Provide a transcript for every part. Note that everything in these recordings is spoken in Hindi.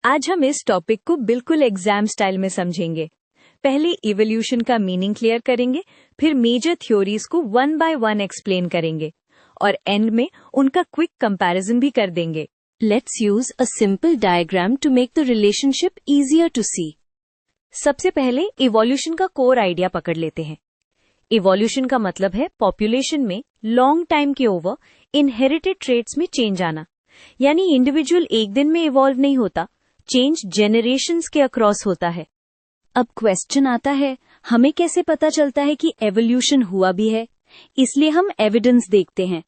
आज हम इस टॉपिक को बिल्कुल एग्जाम स्टाइल में समझेंगे। पहले इवोल्यूशन का मीनिंग क्लियर करेंगे, फिर मेजर थ्योरीज को वन बाय वन एक्सप्लेन करेंगे और एंड में उनका क्विक कंपैरिजन भी कर देंगे। Let's use a simple diagram to make the relationship easier to see. सबसे पहले इवोल्यूशन का कोर आइडिया पकड़ लेते हैं। इवोल्यूशन का मतलब है पॉपुलेशन में लॉन्ग टाइम के ओवर इनहेरिटेड ट्रेट्स में चेंज आना, यानी इंडिविजुअल एक दिन में इवॉल्व नहीं होता, चेंज जेनरेशंस के अक्रॉस होता है। अब क्वेश्चन आता है, हमें कैसे पता चलता है कि एवोल्यूशन हुआ भी है? इसलिए हम एविडेंस देखते हैं।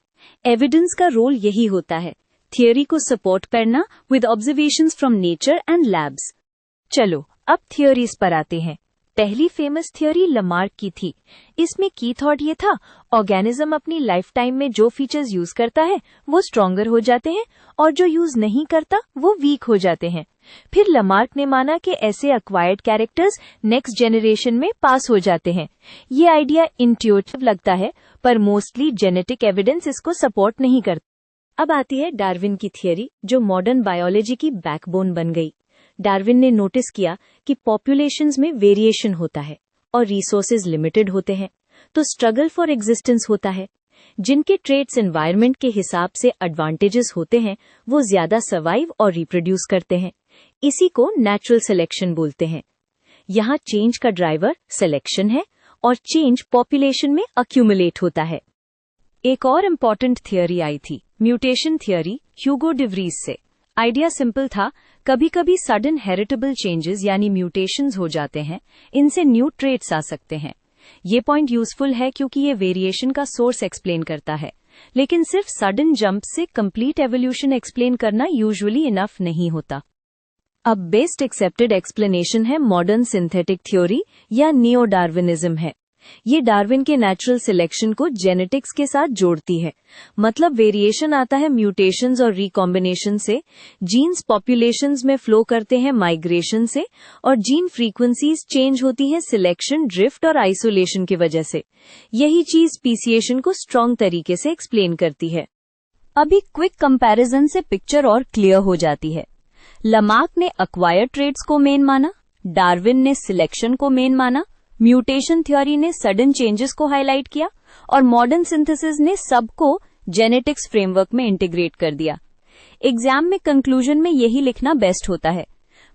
एविडेंस का रोल यही होता है, थियोरी को सपोर्ट करना with observations from nature and labs. चलो अब थियोरीज पर आते हैं। पहली फेमस थियोरी लमार्क की थी। इसमें की थॉट ये था, ऑर्गेनिज्म अपनी लाइफ टाइम में जो फीचर्स यूज करता है वो स्ट्रॉन्गर हो जाते हैं और जो यूज नहीं करता वो वीक हो जाते हैं। फिर लमार्क ने माना कि ऐसे एक्वायर्ड कैरेक्टर्स नेक्स्ट जनरेशन में पास हो जाते हैं। ये आइडिया इंट्यूटिव लगता है, पर मोस्टली जेनेटिक एविडेंस इसको सपोर्ट नहीं करता। अब आती है डार्विन की थियोरी, जो मॉडर्न बायोलॉजी की बैकबोन बन गई। डार्विन ने नोटिस किया कि पॉपुलेशंस में वेरिएशन होता है और रिसोर्सेज लिमिटेड होते हैं, तो स्ट्रगल फॉर एग्जिस्टेंस होता है। जिनके ट्रेट्स एनवायरनमेंट के हिसाब से एडवांटेजेस होते हैं वो ज्यादा सर्वाइव और रिप्रोड्यूस करते हैं। इसी को नेचुरल सिलेक्शन बोलते हैं। यहाँ चेंज का ड्राइवर सिलेक्शन है और चेंज पॉपुलेशन में अक्यूमुलेट होता है। एक और इम्पॉर्टेंट थियोरी आई थी, म्यूटेशन थियोरी, ह्यूगो डे व्रीज से। आइडिया सिंपल था, कभी कभी सडन हेरिटेबल चेंजेस यानी म्यूटेशंस हो जाते हैं, इनसे न्यू ट्रेट्स आ सकते हैं। ये पॉइंट यूजफुल है क्योंकि ये वेरिएशन का सोर्स एक्सप्लेन करता है, लेकिन सिर्फ सडन जंप से कंप्लीट एवोल्यूशन एक्सप्लेन करना यूजुअली इनफ नहीं होता। अब बेस्ट एक्सेप्टेड एक्सप्लेनेशन है मॉडर्न सिंथेटिक थ्योरी या नियो डार्विनिज्म है। ये डार्विन के नेचुरल सिलेक्शन को जेनेटिक्स के साथ जोड़ती है। मतलब वेरिएशन आता है म्यूटेशंस और रिकॉम्बिनेशन से, जीन्स पॉपुलेशंस में फ्लो करते हैं माइग्रेशन से, और जीन फ्रीक्वेंसीज चेंज होती हैं सिलेक्शन, ड्रिफ्ट और आइसोलेशन की वजह से। यही चीज स्पीसिएशन को स्ट्रॉन्ग तरीके से एक्सप्लेन करती है। अभी क्विक कंपैरिजन से पिक्चर और क्लियर हो जाती है। लमार्क ने एक्वायर्ड ट्रेट्स को मेन माना, डार्विन ने सिलेक्शन को मेन माना, म्यूटेशन थ्योरी ने सडन चेंजेस को हाईलाइट किया और मॉडर्न सिंथेसिस ने सबको जेनेटिक्स फ्रेमवर्क में इंटीग्रेट कर दिया। एग्जाम में कंक्लूजन में यही लिखना बेस्ट होता है,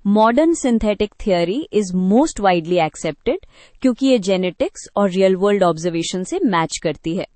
modern synthetic theory is most widely accepted क्योंकि ये जेनेटिक्स और रियल वर्ल्ड ऑब्जर्वेशन से मैच करती है।